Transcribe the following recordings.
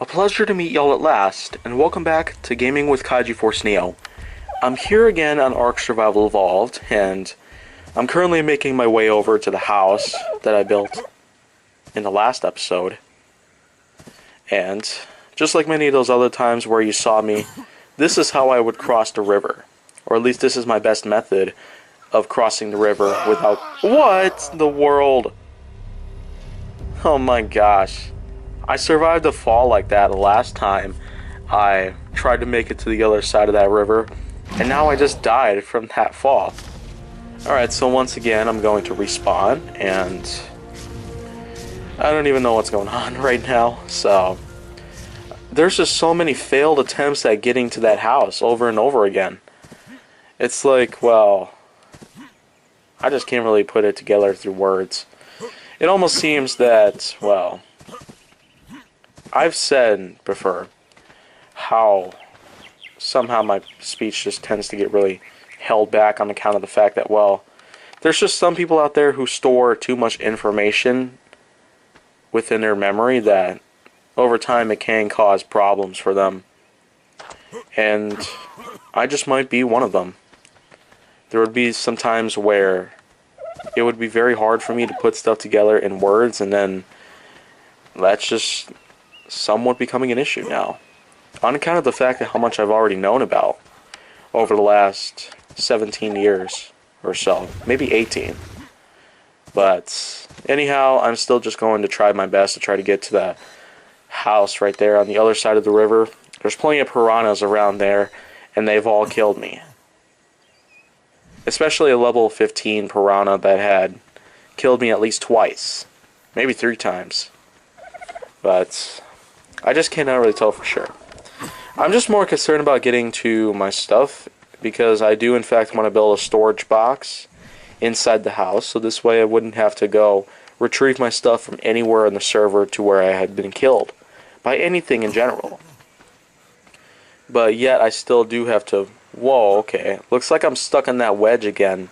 pleasure to meet y'all at last, and welcome back to Gaming with KaijuForceNeo. I'm here again on Ark Survival Evolved, and I'm currently making my way over to the house that I built in the last episode. And just like many of those other times where you saw me, this is how I would cross the river. Or at least this is my best method of crossing the river without... What in the world? Oh my gosh. I survived a fall like that the last time I tried to make it to the other side of that river, and now I just died from that fall. Alright, so once again I'm going to respawn, and I don't even know what's going on right now, so there's just so many failed attempts at getting to that house over and over again. It's like, well, I just can't really put it together through words. It almost seems that, well, I've said before how somehow my speech just tends to get really held back on account of the fact that, well, there's just some people out there who store too much information within their memory that over time it can cause problems for them. And I just might be one of them. There would be some times where it would be very hard for me to put stuff together in words, and then that's just somewhat becoming an issue now, on account of the fact that how much I've already known about over the last 17 years or so, maybe 18. But anyhow, I'm still just going to try my best to try to get to the house right there on the other side of the river. There's plenty of piranhas around there, and they've all killed me. Especially a level 15 piranha that had killed me at least twice, maybe 3 times. But I just cannot really tell for sure. I'm just more concerned about getting to my stuff, because I do in fact want to build a storage box inside the house, so this way I wouldn't have to go retrieve my stuff from anywhere on the server to where I had been killed by anything in general. But yet I still do have to... Whoa, okay. Looks like I'm stuck in that wedge again.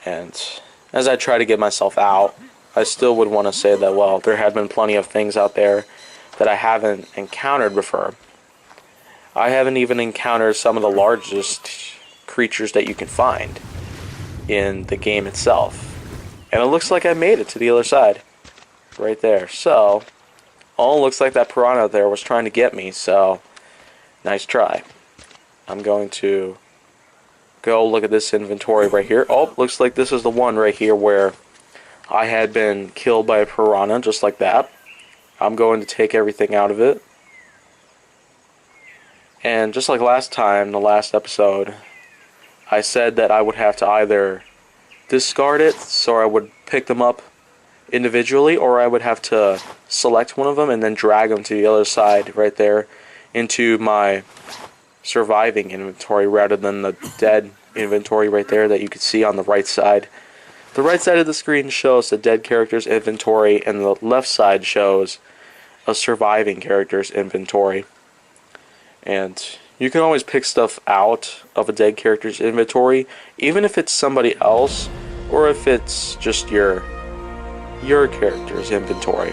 And as I try to get myself out, I still would want to say that, well, there have been plenty of things out there that I haven't encountered before. I haven't even encountered some of the largest creatures that you can find in the game itself. And it looks like I made it to the other side. Right there. So, oh, looks like that piranha there was trying to get me, so nice try. I'm going to go look at this inventory right here. Oh, looks like this is the one right here where I had been killed by a piranha, just like that. I'm going to take everything out of it. And just like last time, the last episode, I said that I would have to either discard it, so I would pick them up individually, or I would have to select one of them and then drag them to the other side right there into my surviving inventory rather than the dead inventory right there that you can see on the right side. The right side of the screen shows the dead character's inventory, and the left side shows a surviving character's inventory. And you can always pick stuff out of a dead character's inventory, even if it's somebody else or if it's just your character's inventory.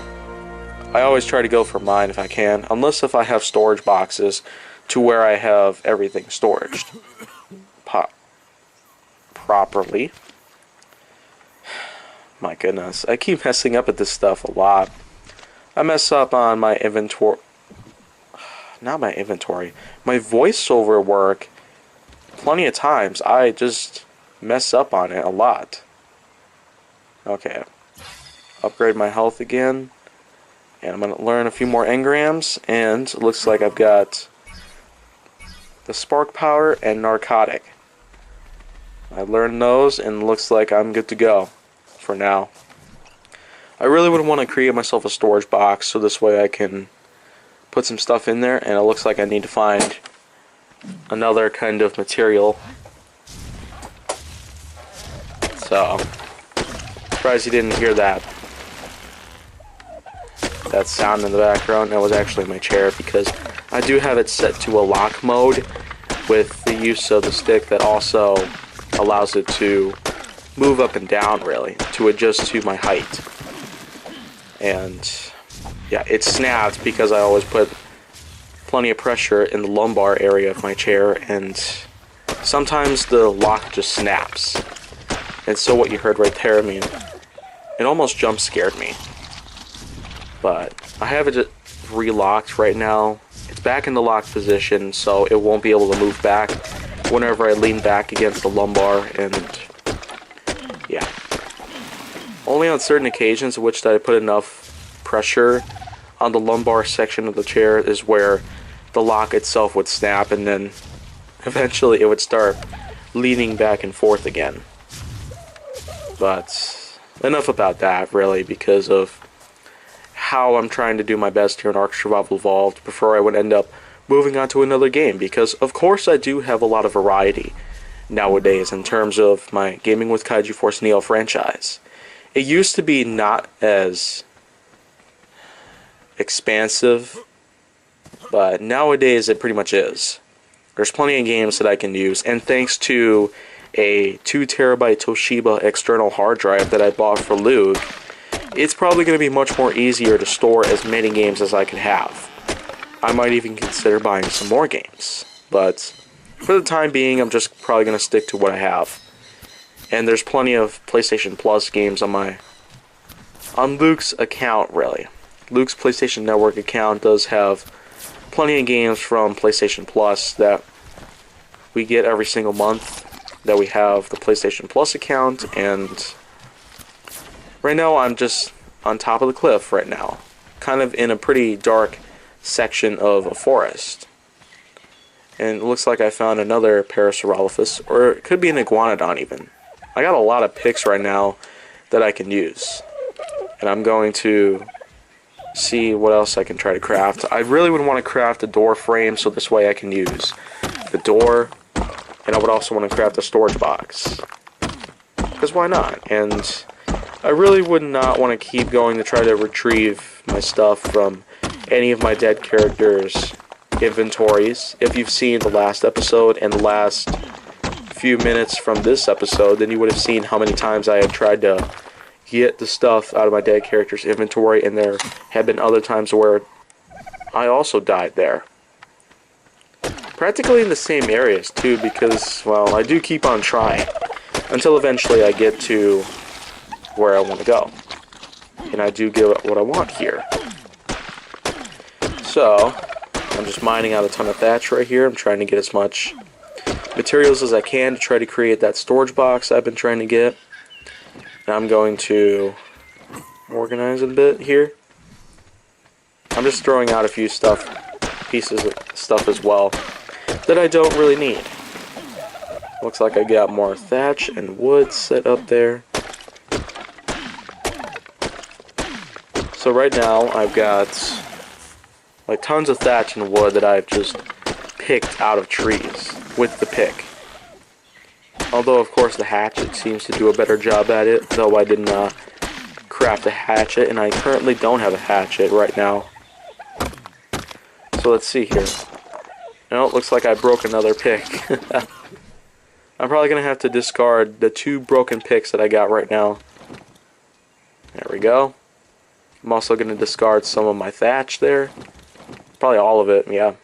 I always try to go for mine if I can, unless if I have storage boxes to where I have everything stored properly. My goodness, I keep messing up at this stuff a lot. I mess up on my inventory. Not my inventory. My voiceover work. Plenty of times I just mess up on it a lot. Okay. Upgrade my health again. And I'm going to learn a few more engrams. And it looks like I've got the spark powder and narcotic. I learned those, and it looks like I'm good to go for now. I really would want to create myself a storage box so this way I can put some stuff in there, and it looks like I need to find another kind of material. So, surprised you didn't hear that sound in the background. That was actually my chair, because I do have it set to a lock mode with the use of the stick that also allows it to move up and down, really, to adjust to my height. And Yeah, it snapped because I always put plenty of pressure in the lumbar area of my chair, and sometimes the lock just snaps. And so what you heard right there, I mean, it almost jump scared me. But I have it relocked right now. It's back in the locked position, so it won't be able to move back whenever I lean back against the lumbar, and yeah. Only on certain occasions in which I put enough pressure on the lumbar section of the chair is where the lock itself would snap, and then eventually it would start leaning back and forth again. But enough about that, really, because of how I'm trying to do my best here in Ark Survival Evolved before I would end up moving on to another game, because of course I do have a lot of variety nowadays in terms of my Gaming with KaijuForceNeo franchise. It used to be not as expansive, but nowadays it pretty much is. There's plenty of games that I can use, and thanks to a 2TB Toshiba external hard drive that I bought for Luke, it's probably going to be much more easier to store as many games as I can have. I might even consider buying some more games, but for the time being, I'm just probably going to stick to what I have. And there's plenty of PlayStation Plus games on Luke's account, really. Luke's PlayStation Network account does have plenty of games from PlayStation Plus that we get every single month, that we have the PlayStation Plus account, and right now I'm just on top of the cliff right now, kind of in a pretty dark section of a forest. And it looks like I found another Parasaurolophus, or it could be an Iguanodon even. I got a lot of picks right now that I can use, and I'm going to see what else I can try to craft. I really would want to craft a door frame, so this way I can use the door, and I would also want to craft a storage box, because why not? And I really would not want to keep going to try to retrieve my stuff from any of my dead characters' inventories. If you've seen the last episode and the last few minutes from this episode, then you would have seen how many times I had tried to get the stuff out of my dead character's inventory, and there have been other times where I also died there. Practically in the same areas too, because, well, I do keep on trying until eventually I get to where I want to go. And I do get what I want here. So, I'm just mining out a ton of thatch right here. I'm trying to get as much materials as I can to try to create that storage box I've been trying to get. And I'm going to organize a bit here. I'm just throwing out a few pieces of stuff as well that I don't really need. Looks like I got more thatch and wood set up there. So right now I've got like tons of thatch and wood that I've just picked out of trees with the pick. Although of course the hatchet seems to do a better job at it, though I did not craft a hatchet, and I currently don't have a hatchet right now. So let's see here. No, it looks like I broke another pick. I'm probably going to have to discard the 2 broken picks that I got right now. There we go. I'm also going to discard some of my thatch there. Probably all of it, yeah.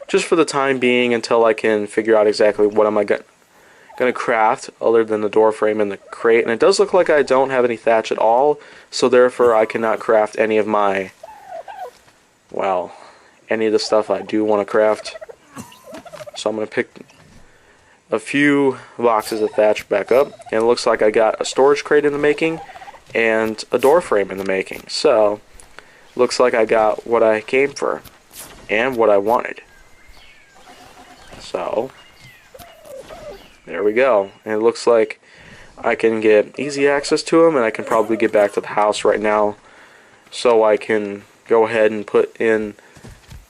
Just for the time being, until I can figure out exactly what am I going to craft other than the door frame and the crate. And it does look like I don't have any thatch at all, so therefore I cannot craft any of my, well, any of the stuff I do want to craft. So I'm going to pick a few boxes of thatch back up, and it looks like I got a storage crate in the making and a door frame in the making. So looks like I got what I came for and what I wanted. So there we go. And it looks like I can get easy access to them, and I can probably get back to the house right now so I can go ahead and put in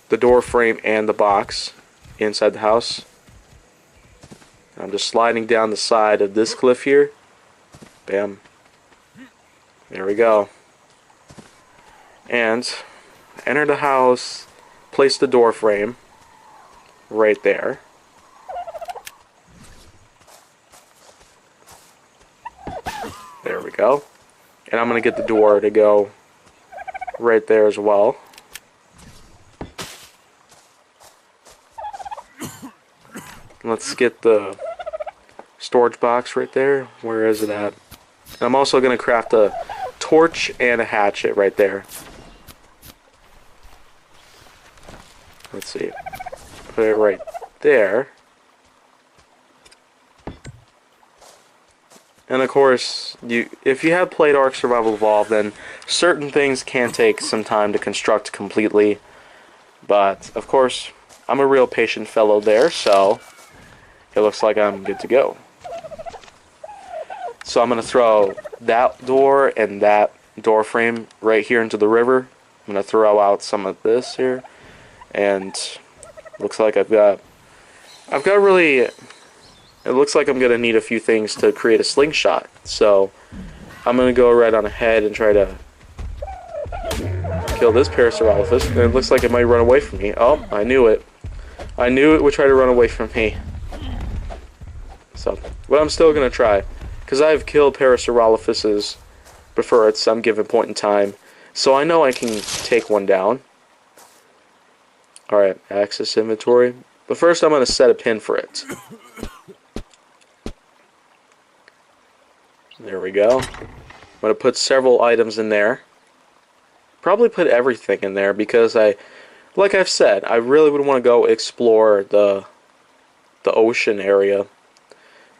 the door frame and the box inside the house. I'm just sliding down the side of this cliff here. Bam. There we go. And enter the house, place the door frame right there. There we go. And I'm going to get the door to go right there as well. Let's get the storage box right there. Where is it at? And I'm also going to craft a torch and a hatchet right there. Let's see. Put it right there. And of course, if you have played Ark Survival Evolved, then certain things can take some time to construct completely. But of course, I'm a real patient fellow there, so it looks like I'm good to go. So I'm going to throw that door and that door frame right here into the river. I'm going to throw out some of this here. And looks like I've got really... It looks like I'm going to need a few things to create a slingshot. So I'm going to go right on ahead and try to kill this Parasaurolophus. And it looks like it might run away from me. Oh, I knew it. I knew it would try to run away from me. So, but I'm still going to try. Because I've killed Parasaurolophuses before at some given point in time. So I know I can take one down. Alright, access inventory. But first I'm going to set a pin for it. There we go. I'm going to put several items in there. Probably put everything in there because like I've said, I really would want to go explore the ocean area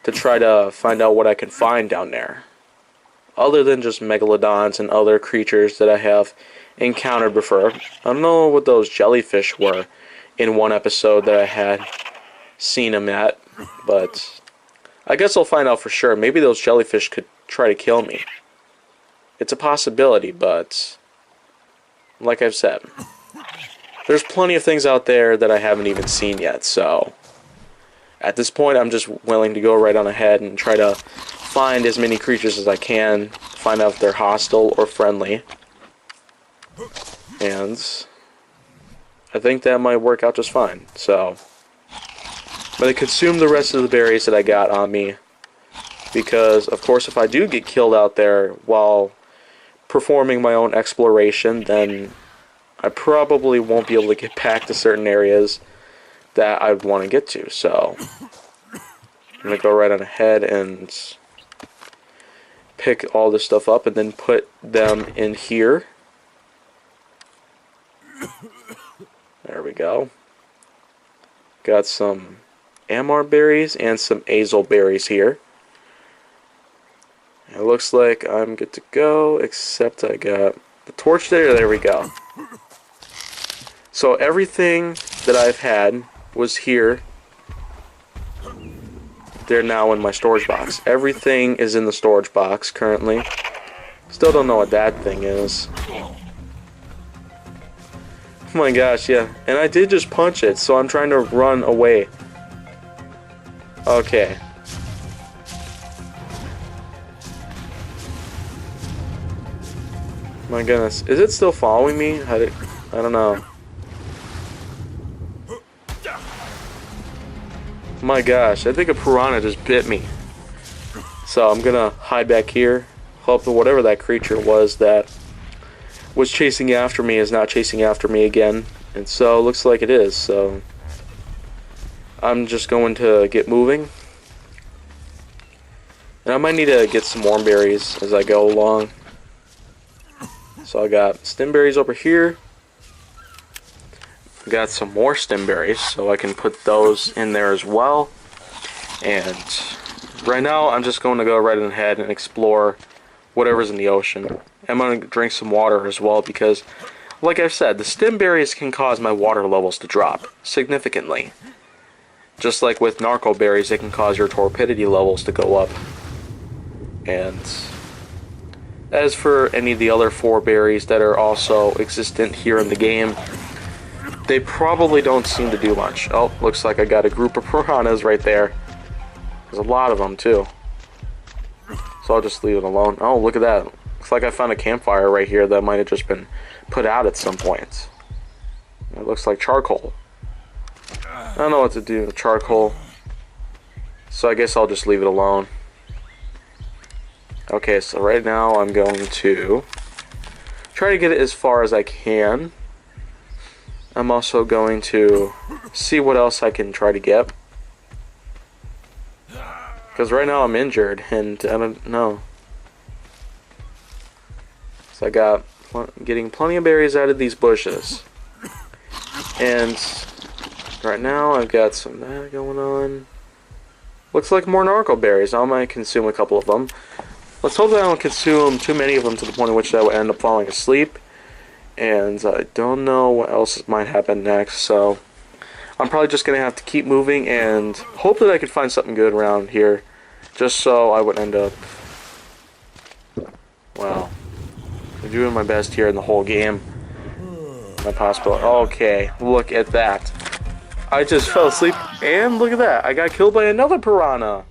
to try to find out what I can find down there. Other than just megalodons and other creatures that I have encountered before. I don't know what those jellyfish were in one episode that I had seen them at, but I guess I'll find out for sure. Maybe those jellyfish could try to kill me. It's a possibility, but like I've said, there's plenty of things out there that I haven't even seen yet, so at this point I'm just willing to go right on ahead and try to find as many creatures as I can, find out if they're hostile or friendly. And I think that might work out just fine. So I'm going to consume the rest of the berries that I got on me, because of course if I do get killed out there while performing my own exploration, then I probably won't be able to get back to certain areas that I want to get to. So I'm going to go right on ahead and pick all this stuff up and then put them in here. There we go. Got some Amar berries and some Azel berries here. It looks like I'm good to go, except I got the torch there. There we go. So everything that I've had was here. They're now in my storage box. Everything is in the storage box currently. Still don't know what that thing is. Oh my gosh, yeah. And I did just punch it, so I'm trying to run away. Okay. My goodness. Is it still following me? I don't know. My gosh, I think a piranha just bit me. So I'm gonna hide back here. Hope that whatever that creature was that was chasing after me is not chasing after me again. And so it looks like it is. So I'm just going to get moving. And I might need to get some warm berries as I go along. So I got stem berries over here. Got some more stem berries, so I can put those in there as well. And right now I'm just going to go right ahead and explore whatever's in the ocean. I'm going to drink some water as well because, like I've said, the stem berries can cause my water levels to drop significantly. Just like with narco berries, they can cause your torpidity levels to go up. And as for any of the other 4 berries that are also existent here in the game, they probably don't seem to do much. Oh, looks like I got a group of piranhas right there. There's a lot of them too. So I'll just leave it alone. Oh, look at that. Looks like I found a campfire right here that might have just been put out at some point. It looks like charcoal. I don't know what to do with charcoal, so I guess I'll just leave it alone. Okay, so right now I'm going to try to get it as far as I can. I'm also going to see what else I can try to get. Because right now I'm injured and I don't know. So I got getting plenty of berries out of these bushes. And right now I've got some of that going on. Looks like more narco berries. I might consume a couple of them. Let's hope that I don't consume too many of them to the point in which I will end up falling asleep. And I don't know what else might happen next, so I'm probably just going to have to keep moving and hope that I can find something good around here, just so I would end up, well, I'm doing my best here in the whole game. My possibility. Okay, look at that. I just fell asleep, and look at that. I got killed by another piranha.